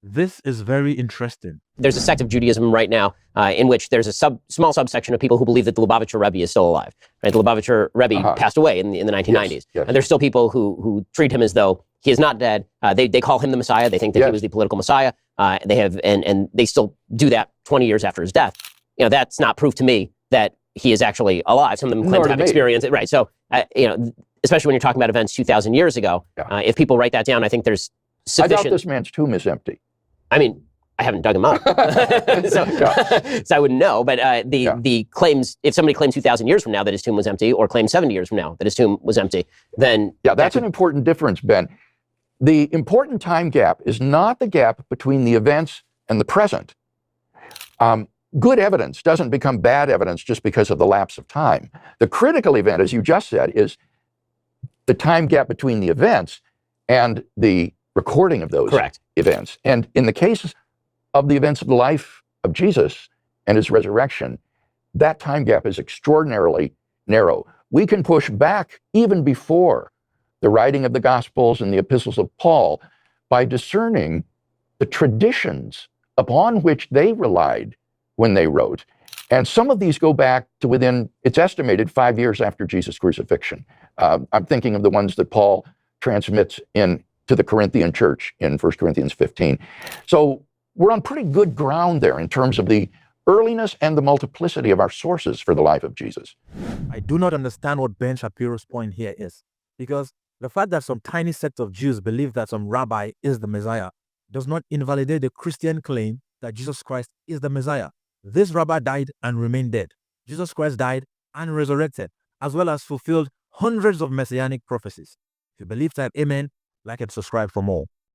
This is very interesting. There's a sect of Judaism right now in which there's a small subsection of people who believe that the Lubavitcher Rebbe is still alive. Right? The Lubavitcher Rebbe passed away in the 1990s. Yes, yes. And there's still people who treat him as though he is not dead. They call him the Messiah. They think that he was the political Messiah. They have, and they still do that 20 years after his death. You know, that's not proof to me that he is actually alive. Some of them claim to have experience. Right. So, you know, especially when you're talking about events 2,000 years ago, if people write that down, I think there's sufficient. I doubt this man's tomb is empty. I mean, I haven't dug him up, so I wouldn't know. But the claims, if somebody claims 2,000 years from now that his tomb was empty, or claims 70 years from now that his tomb was empty, then that's an important difference, Ben. The important time gap is not the gap between the events and the present. Good evidence doesn't become bad evidence just because of the lapse of time. The critical event, as you just said, is the time gap between the events and the recording of those events. And in the case of the events of the life of Jesus and his resurrection, that time gap is extraordinarily narrow. We can push back even before the writing of the Gospels and the epistles of Paul by discerning the traditions upon which they relied when they wrote. And some of these go back to within, it's estimated, 5 years after Jesus' crucifixion. I'm thinking of the ones that Paul transmits to the Corinthian church in 1 Corinthians 15. So we're on pretty good ground there in terms of the earliness and the multiplicity of our sources for the life of Jesus. I do not understand what Ben Shapiro's point here is, because the fact that some tiny sect of Jews believe that some rabbi is the Messiah does not invalidate the Christian claim that Jesus Christ is the Messiah. This rabbi died and remained dead. Jesus Christ died and resurrected, as well as fulfilled hundreds of messianic prophecies. If you believe, type amen, like and subscribe for more.